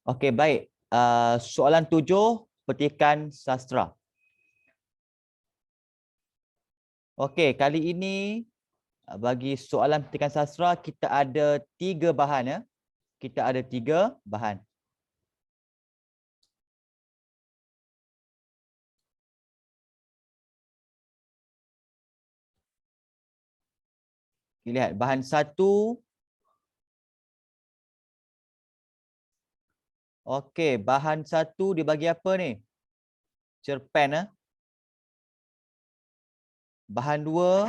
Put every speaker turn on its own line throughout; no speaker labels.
Okey, baik. Soalan 7, petikan sastra. Okey, kali ini bagi soalan petikan sastra kita ada 3 bahan ya. Kita ada 3 bahan. Lihat bahan 1. Okey, bahan 1 dibagi apa ni? Cerpen ya. Bahan 2.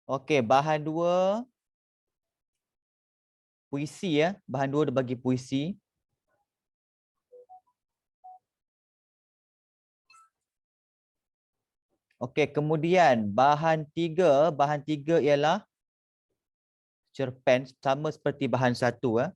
Okey, bahan 2 puisi ya. Bahan 2 dibagi puisi. Okey, kemudian bahan 3 ialah cerpen sama seperti bahan 1 ya.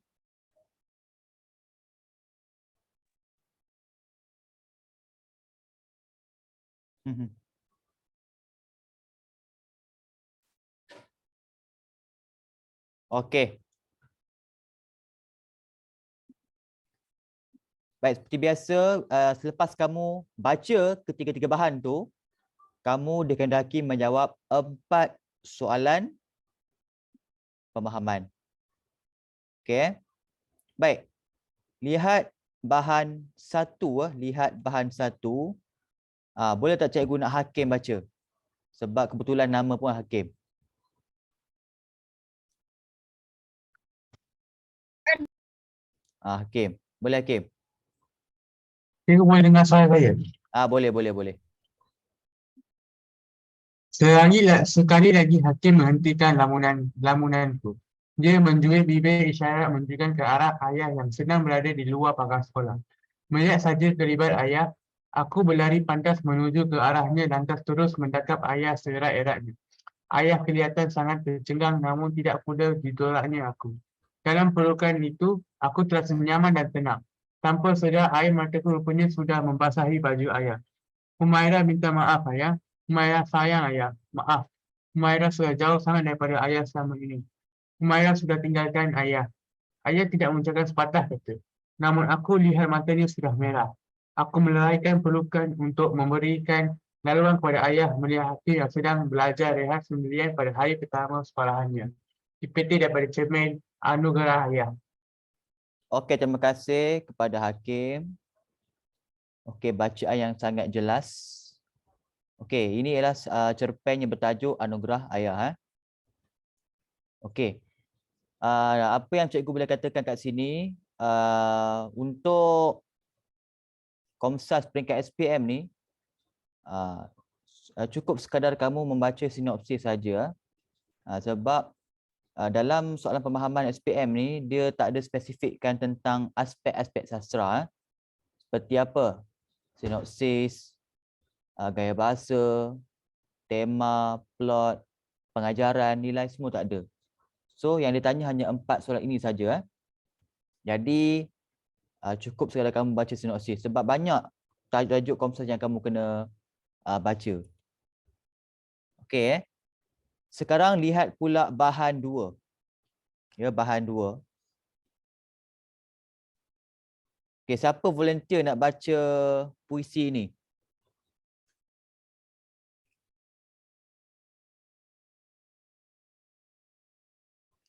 Okey. Baik, seperti biasa, selepas kamu baca ketiga-tiga bahan tu, kamu dikehendaki menjawab 4 soalan pemahaman. Okey. Baik. Lihat bahan 1, lihat bahan 1. Boleh tak cikgu nak Hakim baca? Sebab kebetulan nama pun Hakim. Hakim. Boleh Hakim?
Cikgu boleh dengar suara saya?
Boleh.
Sekali lagi Hakim menghentikan lamunanku. Dia menjuit bibir isyarat menunjukkan ke arah ayah yang sedang berada di luar pagar sekolah. Melihat saja kelibat ayah, aku berlari pantas menuju ke arahnya lantas terus mendekap ayah seerat-eratnya. Ayah kelihatan sangat tercengang namun tidak pula ditolaknya aku. Dalam pelukan itu, aku terasa nyaman dan tenang. Tanpa sedar air mataku rupanya sudah membasahi baju ayah. Humaira minta maaf ayah. Humaira sayang ayah. Maaf. Humaira sudah jauh sangat daripada ayah selama ini. Humaira sudah tinggalkan ayah. Ayah tidak mengucapkan sepatah kata. Namun aku lihat matanya sudah merah. Aku meleraikan pelukan untuk memberikan laluan kepada ayah melihat hati yang sedang belajar rehat sendirian pada hari pertama sekolahannya. Dipetik daripada cermin Anugerah Ayah.
Okey, terima kasih kepada Hakim. Okey, bacaan yang sangat jelas. Okey, ini ialah cerpen yang bertajuk Anugerah Ayah. Okey. Apa yang cikgu boleh katakan kat sini, untuk Komsas peringkat SPM ni, cukup sekadar kamu membaca sinopsis saja. Sebab dalam soalan pemahaman SPM ni, dia tak ada spesifikkan tentang aspek-aspek sastra. Seperti apa? Sinopsis, gaya bahasa, tema, plot, pengajaran, nilai, semua tak ada. So, yang ditanya hanya 4 soalan ini saja. Jadi, cukup sekadar kamu baca sinopsis. Sebab banyak tajuk Komsas yang kamu kena baca. Okey. Sekarang lihat pula bahan 2. Ya, bahan 2. Okey, siapa volunteer nak baca puisi ni?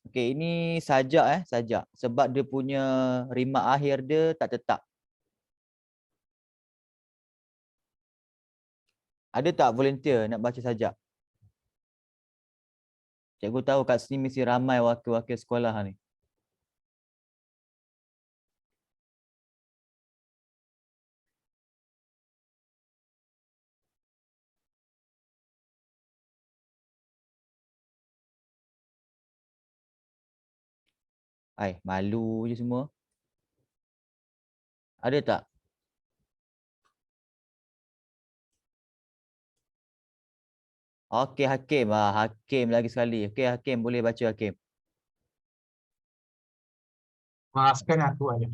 Okey, ini sajak sajak. Sebab dia punya rimak akhir dia tak tetap. Ada tak volunteer nak baca sajak? Cikgu tahu kat sini mesti ramai wakil-wakil sekolah ni. Malu je semua. Ada tak? Okey, Hakim. Hakim lagi sekali. Okey, Hakim boleh baca Hakim.
Maafkan aku ayah.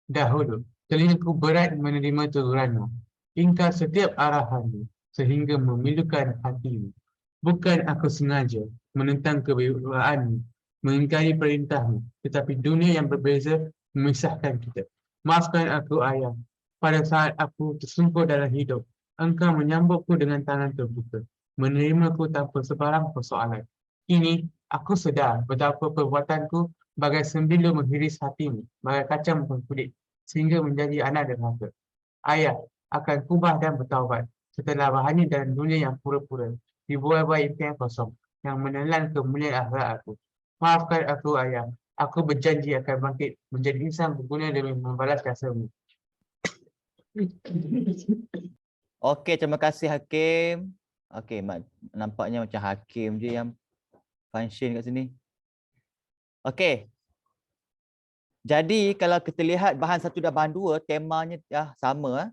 Dahulu, telingaku berat menerima teguranmu. Ingkar setiap arahanmu sehingga memilukan hatimu. Bukan aku sengaja menentang kebebaanmu. mengingkari perintahmu, tetapi dunia yang berbeza memisahkan kita. Maafkan aku, ayah. Pada saat aku tersungkur dalam hidup, engkau menyambutku dengan tangan terbuka, menerimaku tanpa sebarang persoalan. Kini, aku sedar betapa perbuatanku bagai sembilu menghiris hatimu, bagai kacang mengkulit, sehingga menjadi anak derhaka. Ayah akan kubah dan bertaubat setelah bahannya dalam dunia yang pura-pura, dibuai-buai impian kosong yang menelan kemuliaan akhirat aku. Maafkan aku, ayah. Aku berjanji akan bangkit menjadi insan berguna demi membalas jasamu.
Okey, terima kasih Hakim. Okey, nampaknya macam Hakim je yang function kat sini. Okey. Jadi kalau kita lihat bahan 1 dan bahan 2, temanya sama.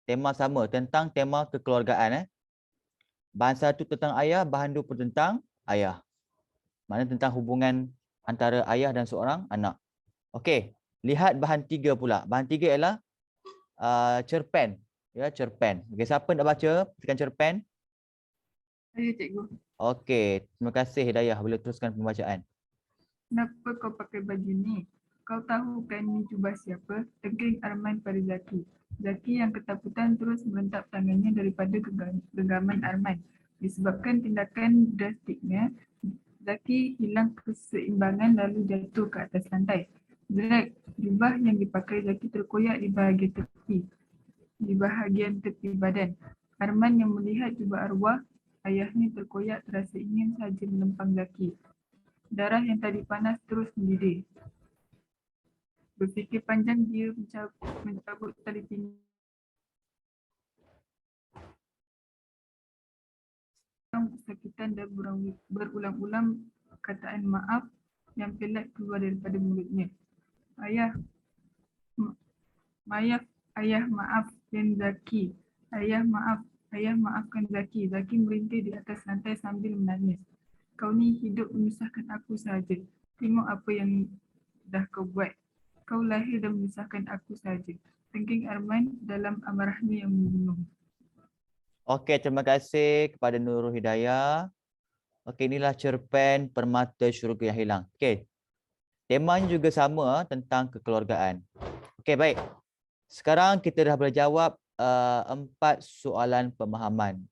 Tema sama tentang tema kekeluargaan. Bahan 1 tentang ayah, bahan 2 pun tentang ayah. Maknanya tentang hubungan antara ayah dan seorang anak. Okey, lihat bahan 3 pula. Bahan 3 ialah cerpen. Ya, cerpen. Okey, siapa nak baca? Tekan cerpen.
Saya cikgu.
Okey, terima kasih Hidayah. Boleh teruskan pembacaan.
Kenapa kau pakai baju ni? Kau tahu kan ni jubah siapa? Teging Arman pada Zaki. Zaki yang ketakutan terus merentap tangannya daripada genggaman Arman. Disebabkan tindakan drastiknya, Zaki hilang keseimbangan lalu jatuh ke atas lantai. Jelek, jubah yang dipakai Zaki terkoyak di bahagian tepi badan. Arman yang melihat jubah arwah ayahnya terkoyak terasa ingin saja melempang Zaki. Darah yang tadi panas terus mendidih. Berfikir panjang, dia mencabut tali pinggang kesakitan dan berulang-ulang kataan maaf yang pelat keluar daripada mulutnya. Ayah, maafkan Zaki. Ayah maafkan Zaki. Zaki merintih di atas lantai sambil menangis. Kau ni hidup menyusahkan aku sahaja. Tengok apa yang dah kau buat. Kau lahir dan menyusahkan aku sahaja. Tengking Arman dalam amarahnya yang membunuh.
Okey, terima kasih kepada Nurul Hidayah. Okey, inilah cerpen Permata Syurga yang Hilang. Okey. Temanya juga sama tentang kekeluargaan. Okey, baik. Sekarang kita dah boleh jawab 4 soalan pemahaman.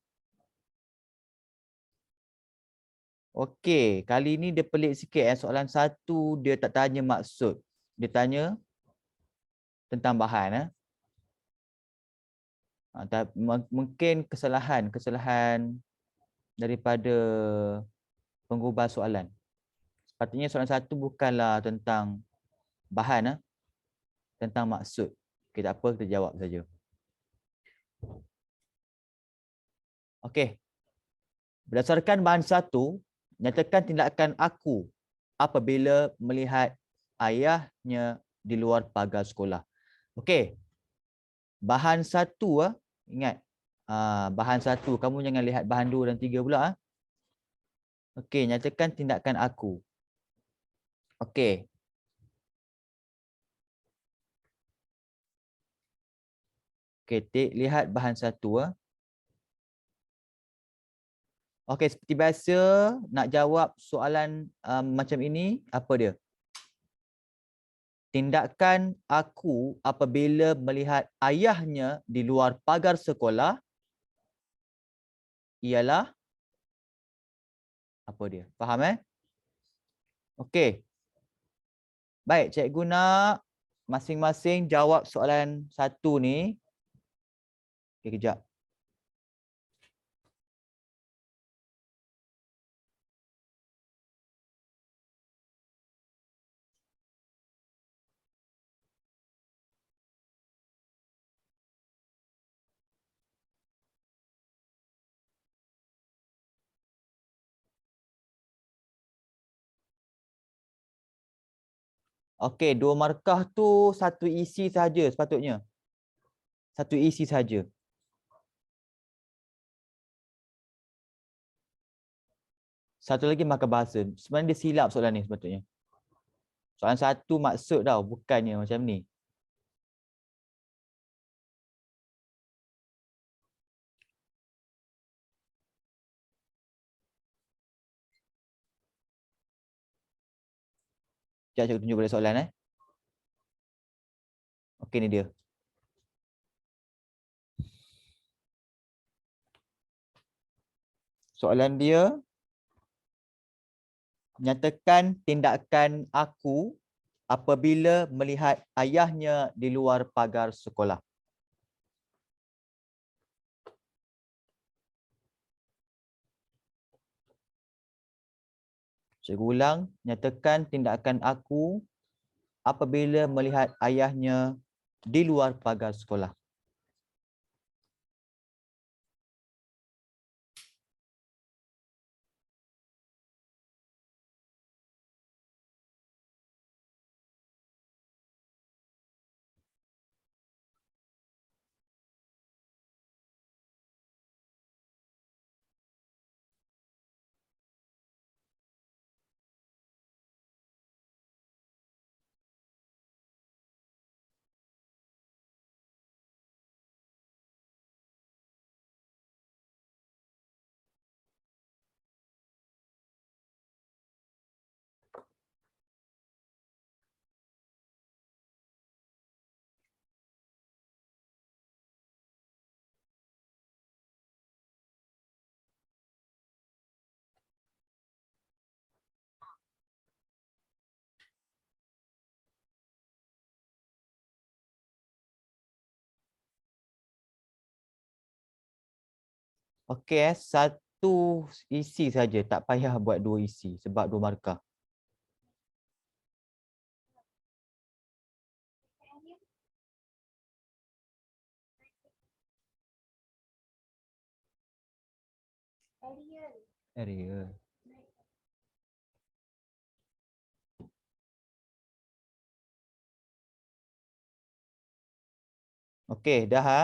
Okey, kali ni dia pelik sikit. Soalan 1 dia tak tanya maksud. Dia tanya tentang bahan. Mungkin kesalahan daripada penggubah soalan. Sepatutnya soalan 1 bukanlah tentang bahan, tentang maksud. Okey, tak apa, kita jawab saja. Okey. Berdasarkan bahan 1, nyatakan tindakan aku apabila melihat ayahnya di luar pagar sekolah. Okey. Bahan 1, ingat. Bahan 1, kamu jangan lihat bahan 2 dan 3 pula. Okey, nyatakan tindakan aku. Okey. Okey, lihat bahan 1. Okey, seperti biasa nak jawab soalan macam ini, apa dia? Tindakan aku apabila melihat ayahnya di luar pagar sekolah ialah apa dia? Faham? Okey. Baik, cikgu nak masing-masing jawab soalan 1 ni. Okey, kejap. Okey, 2 markah tu satu isi saja sepatutnya. Satu isi saja. Satu lagi markah bahasa. Sebenarnya dia silap soalan ni sepatutnya. Soalan 1 maksud tau, bukannya macam ni. Sekejap cikgu tunjuk balik soalan Okey, ni dia. Soalan dia, nyatakan tindakan aku apabila melihat ayahnya di luar pagar sekolah. Cikgu ulang, nyatakan tindakan aku apabila melihat ayahnya di luar pagar sekolah. Okey, satu isi saja, tak payah buat dua isi sebab dua markah. Area. Okey, dah ha?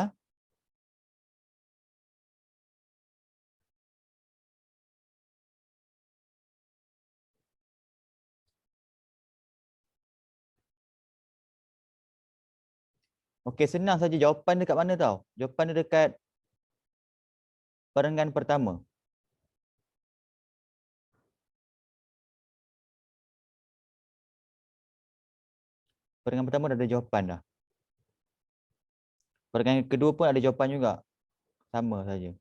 Okey, senang saja. Jawapan dekat mana tau? Jawapan dia dekat perenggan pertama. Perenggan pertama dah ada jawapan dah. Perenggan kedua pun ada jawapan juga. Sama saja.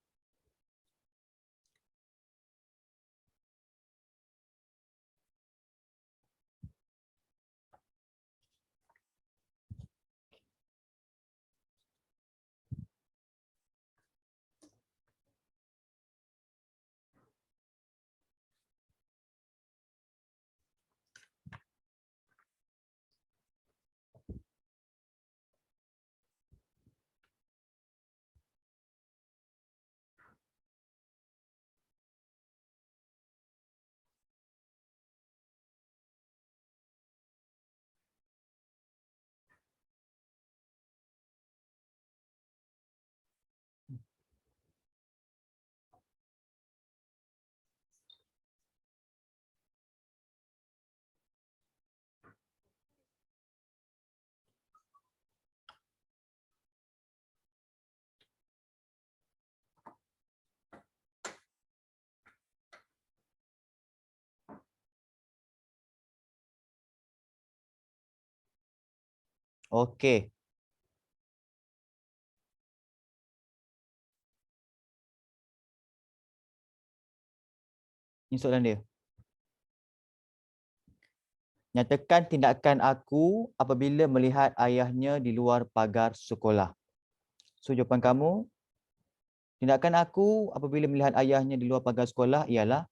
Okey. Ini soalan dia. Nyatakan tindakan aku apabila melihat ayahnya di luar pagar sekolah. So, jawapan kamu, tindakan aku apabila melihat ayahnya di luar pagar sekolah ialah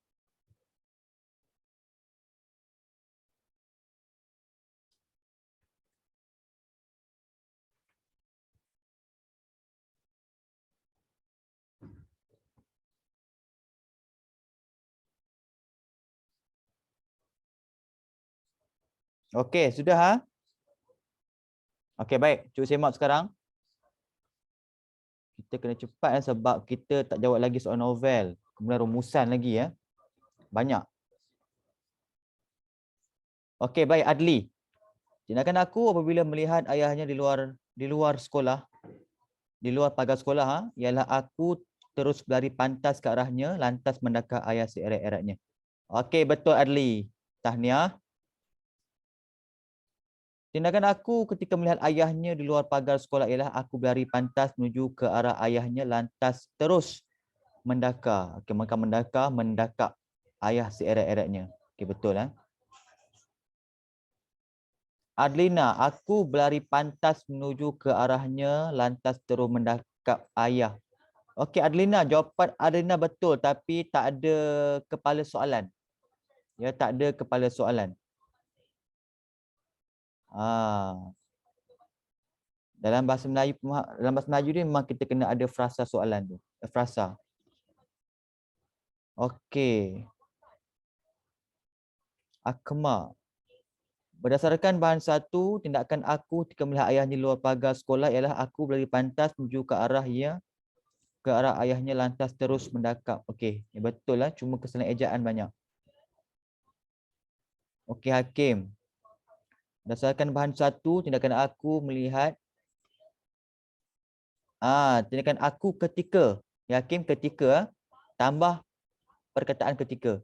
okey, sudah ha? Okey, baik. Cuba semak sekarang. Kita kena cepat sebab kita tak jawab lagi soal novel. Kemudian rumusan lagi ya. Banyak. Okey, baik Adli. Tindakan aku apabila melihat ayahnya di luar sekolah, di luar pagar sekolah ialah aku terus berlari pantas ke arahnya lantas mendakar ayah seeret-eratnya. Okey, betul Adli. Tahniah. Tindakan aku ketika melihat ayahnya di luar pagar sekolah ialah aku berlari pantas menuju ke arah ayahnya lantas terus mendakar. Okey, maka mendakap ayah seeret-eretnya. Okey, betul Adlina, aku berlari pantas menuju ke arahnya lantas terus mendakap ayah. Okey Adlina, jawapan Adlina betul tapi tak ada kepala soalan. Ya, tak ada kepala soalan. Dalam bahasa Melayu ni memang kita kena ada frasa soalan tu. Frasa. Okey. Akmal. Berdasarkan bahan satu, tindakan aku ketika melihat ayahnya luar pagar sekolah ialah aku berlari pantas menuju ke arah ayahnya lantas terus mendakap. Okey, ya betul lah, cuma kesalahan ejaan banyak. Okey Hakim. Berdasarkan bahan satu, tindakan aku melihat tindakan aku ketika. Ya Hakim, ketika tambah perkataan ketika.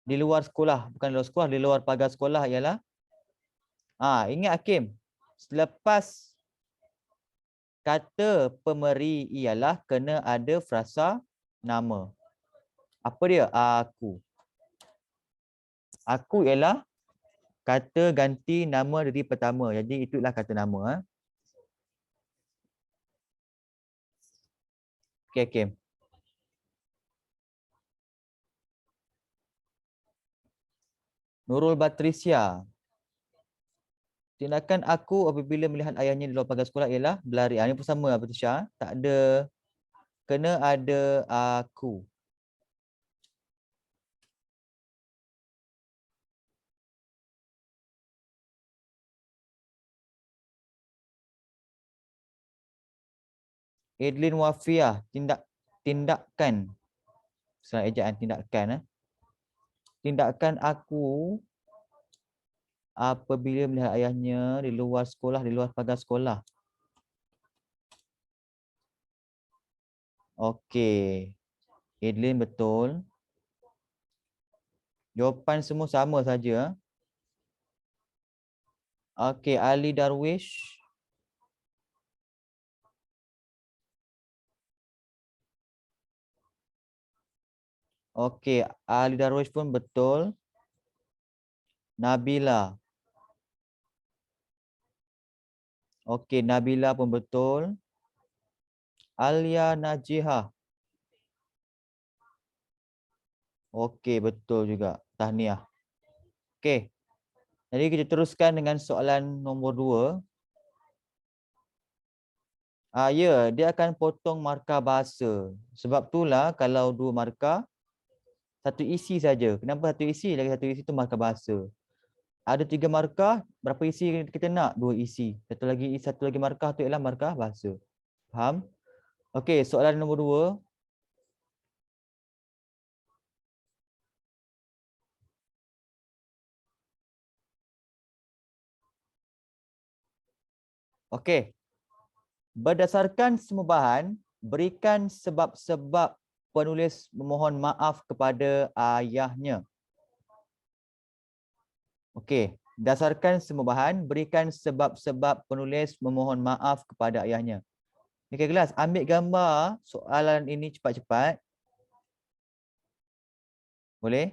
Di luar sekolah, bukan di luar sekolah, di luar pagar sekolah ialah ingat Hakim, selepas kata pemberi ialah kena ada frasa nama. Apa dia? Aku. Aku ialah kata ganti nama dari pertama. Jadi itulah kata nama. Okey, Hakim. Nurul Batrisya. Tindakan aku apabila melihat ayahnya di luar pagar sekolah ialah berlari. Ini pun sama Batrisya. Tak ada, kena ada aku. Edlin Wafiah, tindakan. Salah ejaan tindakan. Tindakan aku apabila melihat ayahnya di luar sekolah, di luar pagar sekolah. Okey. Edlin betul. Jawapan semua sama saja. Okey, Ali Darwish. Okey, Ali Darwish pun betul. Nabila. Okey, Nabila pun betul. Alia Najihah. Okey, betul juga. Tahniah. Okey. Jadi kita teruskan dengan soalan nombor 2. Ya, dia akan potong markah bahasa. Sebab itulah kalau 2 markah, satu isi saja. Kenapa satu isi? Lagi satu isi tu markah bahasa. Ada 3 markah, berapa isi kita nak? 2 isi. Satu lagi markah tu ialah markah bahasa. Faham? Okey, soalan nombor 2. Okey. Berdasarkan semua bahan, berikan sebab-sebab penulis memohon maaf kepada ayahnya. Okey, berdasarkan semua bahan, berikan sebab-sebab penulis memohon maaf kepada ayahnya. Okey, kelas, ambil gambar soalan ini cepat-cepat. Boleh?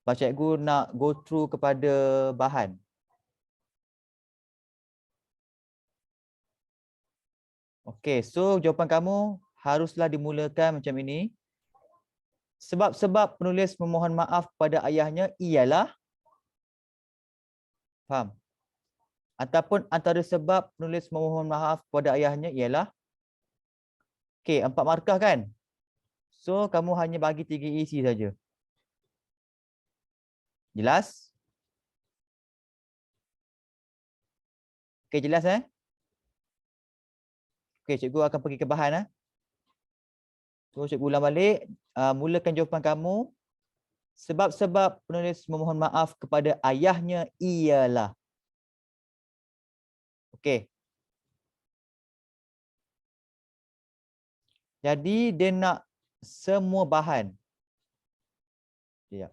Pak Cikgu nak go through kepada bahan. Okey, so jawapan kamu haruslah dimulakan macam ini. Sebab-sebab penulis memohon maaf pada ayahnya ialah, faham? Ataupun antara sebab penulis memohon maaf pada ayahnya ialah, okey, 4 markah kan? So kamu hanya bagi 3 isi saja. Jelas? Okey, jelas Okey, cikgu akan pergi ke bahan So cikgu ulang balik, mulakan jawapan kamu. Sebab-sebab penulis memohon maaf kepada ayahnya ialah. Okey. Jadi dia nak semua bahan. Ya.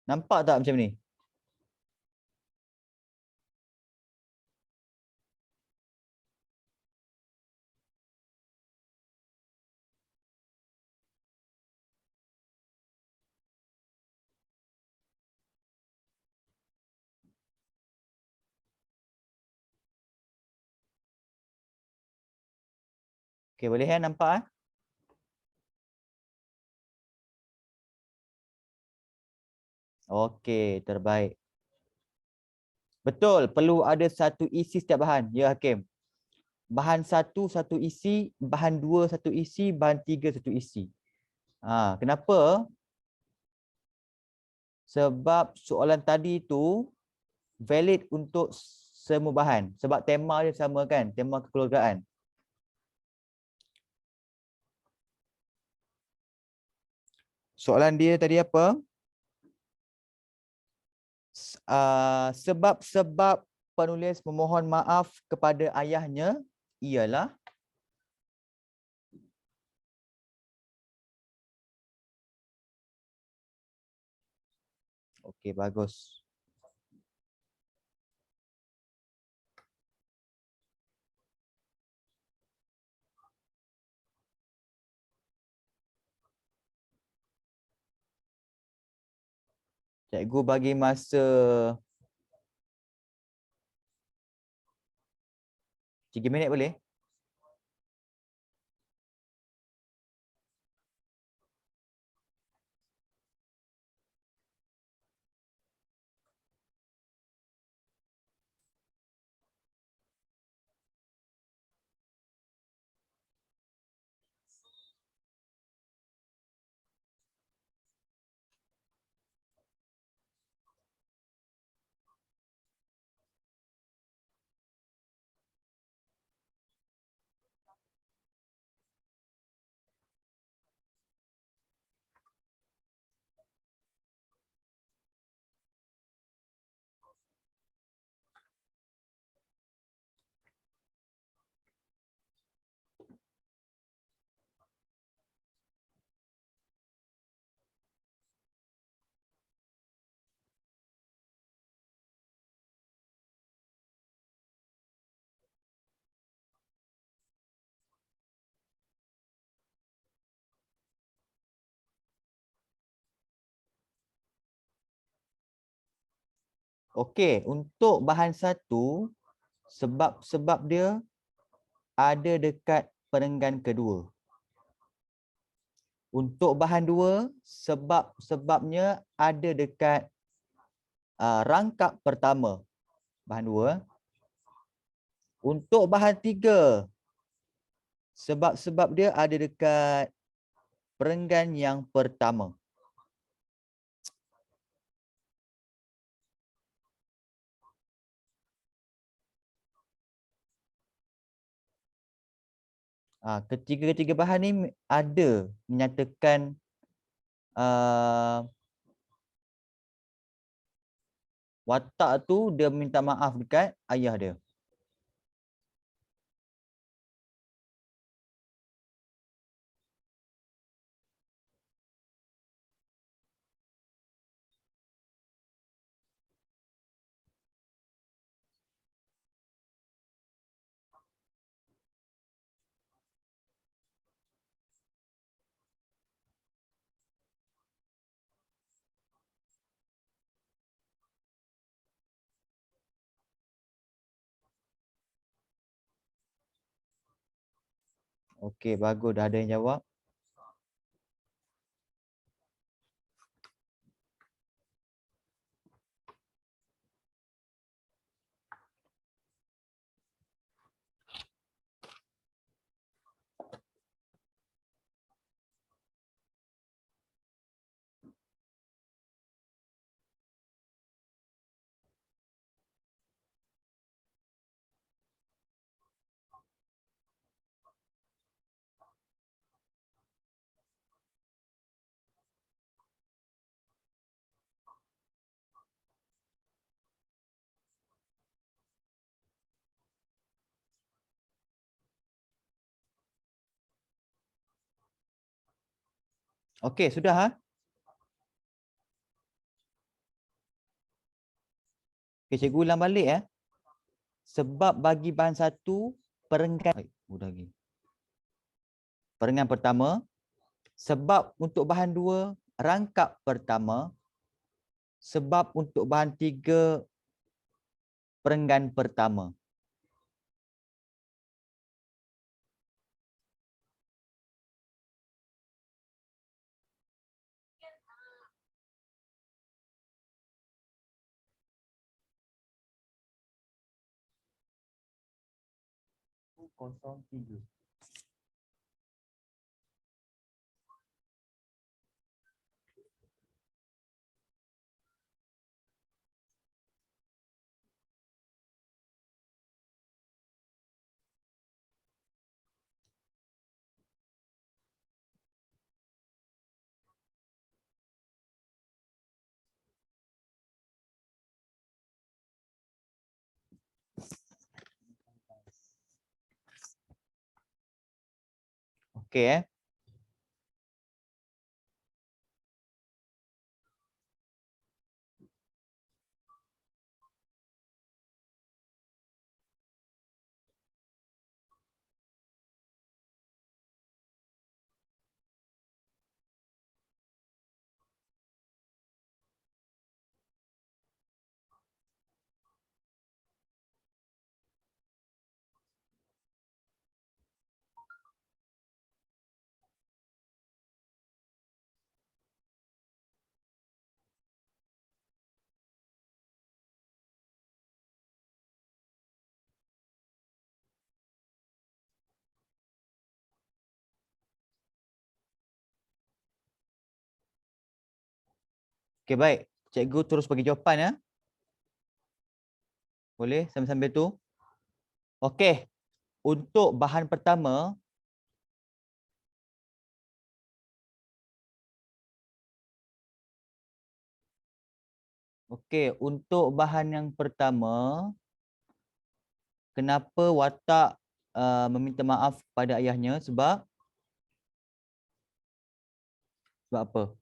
Nampak tak macam ni? Okey, boleh nampak ah? Okey, terbaik. Betul, perlu ada satu isi setiap bahan. Ya, Hakim. Bahan satu, satu isi. Bahan dua, satu isi. Bahan tiga, satu isi. Kenapa? Sebab soalan tadi tu valid untuk semua bahan. Sebab tema dia sama kan? Tema kekeluargaan. Soalan dia tadi apa? Sebab-sebab penulis memohon maaf kepada ayahnya ialah okey, bagus. Cikgu bagi masa 3 minit boleh? Okey, untuk bahan satu, sebab-sebab dia ada dekat perenggan kedua. Untuk bahan dua, sebab-sebabnya ada dekat rangkap pertama. Bahan dua. Untuk bahan tiga, sebab-sebab dia ada dekat perenggan yang pertama. Ketiga-ketiga bahan ni ada menyatakan watak tu dia minta maaf dekat ayah dia. Okey, bagus, dah ada yang jawab. Okey, sudah ha? Okay, cikgu ulang balik ya. Sebab bagi bahan satu, perenggan. Udah lagi. Perenggan pertama. Sebab untuk bahan dua, rangkap pertama. Sebab untuk bahan tiga, perenggan pertama. Kosong tiga. Okey. Okey, baik. Cikgu terus bagi jawapan ya. Boleh sambil-sambil tu. Okey. Untuk bahan pertama, okey, untuk bahan yang pertama, kenapa watak meminta maaf pada ayahnya? Sebab apa?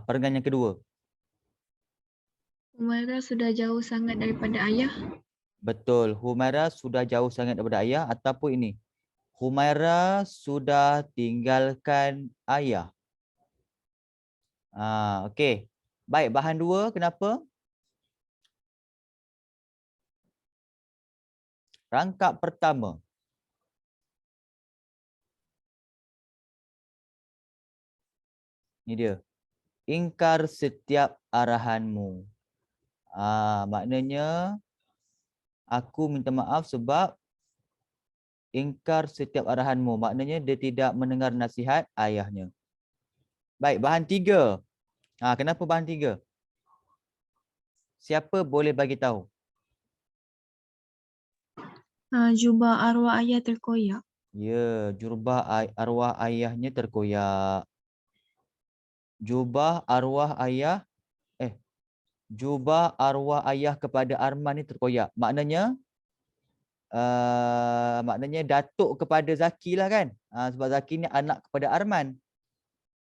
Perenggan yang kedua.
Humaira sudah jauh sangat daripada ayah.
Betul. Humaira sudah jauh sangat daripada ayah ataupun ini. Humaira sudah tinggalkan ayah. Okey. Baik, bahan dua kenapa? Rangkap pertama. Ini dia. Ingkar setiap arahanmu. Maknanya aku minta maaf sebab ingkar setiap arahanmu. Maknanya dia tidak mendengar nasihat ayahnya. Baik, bahan tiga. Kenapa bahan tiga? Siapa boleh bagi tahu?
Jubah arwah ayah terkoyak.
Ya, jubah arwah ayahnya terkoyak. Jubah arwah ayah jubah arwah ayah kepada Arman ni terkoyak. Maknanya datuk kepada Zaki lah kan. Sebab Zaki ni anak kepada Arman.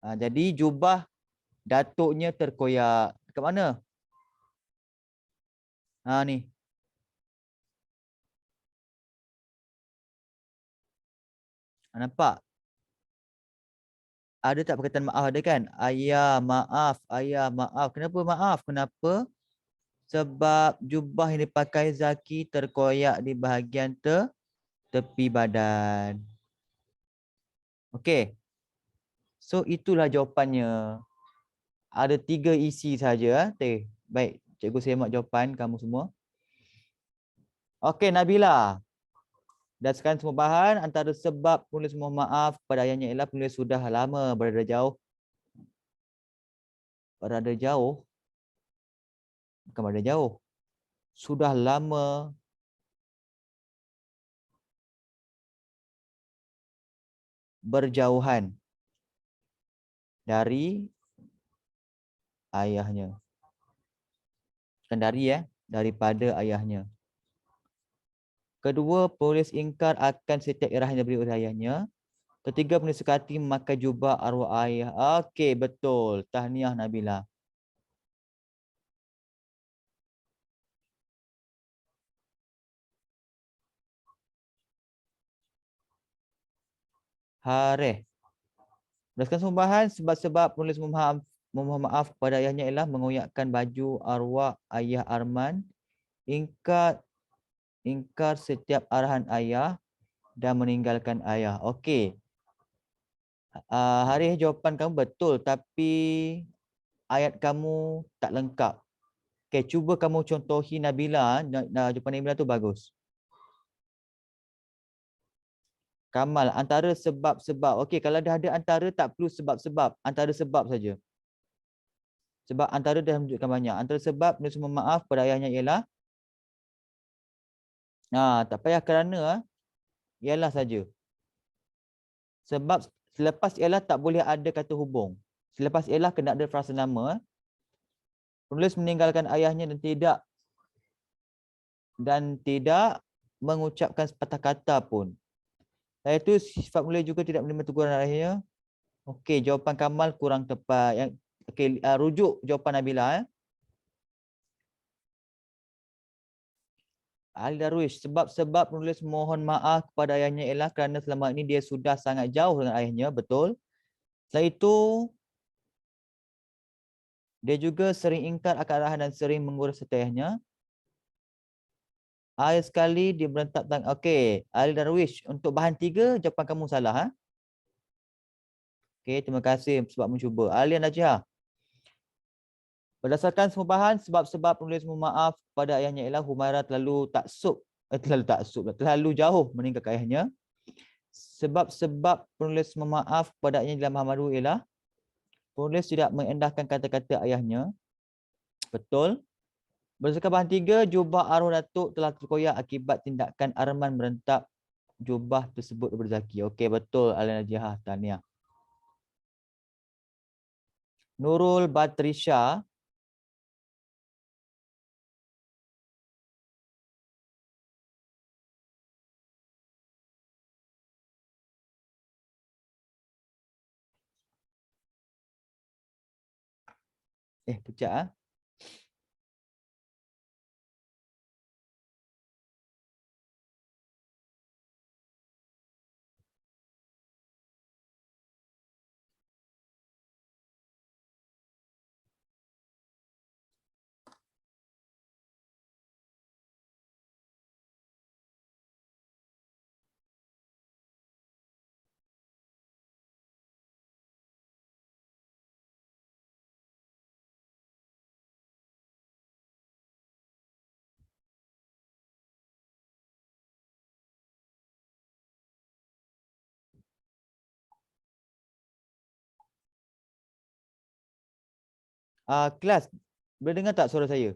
Jadi jubah datuknya terkoyak. Dekat mana? Ni. Nampak? Ada tak perkataan maaf ada kan? Ayah maaf, ayah maaf. Kenapa maaf? Kenapa? Sebab jubah yang dipakai Zaki terkoyak di bahagian tepi badan. Okey. So itulah jawapannya. Ada 3 isi saja. Baik, cikgu semak jawapan kamu semua. Okey, Nabila. Dah sekarang semua bahan antara sebab penulis mohon maaf kepada ayahnya ialah penulis sudah lama berada jauh. Berada jauh. Bukan berada jauh. Sudah lama berjauhan dari ayahnya. Bukan dari daripada ayahnya. Kedua, penulis ingkar akan setiap arahan yang diberi oleh ayahnya. Ketiga, penulis suka hati memakai jubah arwah ayah. Okey, betul. Tahniah Nabila. Harith. Berdasarkan sumbahan, sebab-sebab penulis memohon maaf kepada ayahnya ialah mengoyakkan baju arwah ayah Arman, ingkar setiap arahan ayah dan meninggalkan ayah. Okey. Harith, jawapan kamu betul tapi ayat kamu tak lengkap. Okey, cuba kamu contohi Nabila. Jawapan Nabila tu bagus. Kamal, antara sebab-sebab. Okey, kalau dah ada antara tak perlu sebab-sebab. Antara sebab saja. Sebab antara dah menunjukkan banyak. Antara sebab penulis mohon maaf pada ayahnya ialah tak payah kerana ialah saja. Sebab selepas ialah tak boleh ada kata hubung. Selepas ialah kena ada frasa nama. Penulis meninggalkan ayahnya dan tidak mengucapkan sepatah kata pun. Iaitu sifat mulia juga tidak menerima teguran ayahnya. Okey, jawapan Kamal kurang tepat. Okey, rujuk jawapan Nabila. Ali Darwish, sebab-sebab penulis mohon maaf kepada ayahnya ialah kerana selama ini dia sudah sangat jauh dengan ayahnya, betul. Selain itu, dia juga sering ingkar akan arahan dan sering mengurus serta ayahnya. Akhir sekali dia berentak tangan. Okey, Ali Darwish, untuk bahan 3, jawapan kamu salah. Okey, terima kasih sebab mencuba. Alia Najihah. Berdasarkan semua bahan, sebab-sebab penulis mohon maaf kepada ayahnya ialah Humairah terlalu jauh meninggalkan ayahnya. Sebab-sebab penulis mohon maaf kepada ayahnya dalam Muhammadu ialah penulis tidak mengendahkan kata-kata ayahnya. Betul. Berdasarkan bahan 3, jubah arwah Datuk telah terkoyak akibat tindakan Arman merentap jubah tersebut daripada Zaki. Okey, betul Alia Najihah. Tahniah. Nurul Batrisha. Pecah. Kelas, boleh dengar tak suara saya?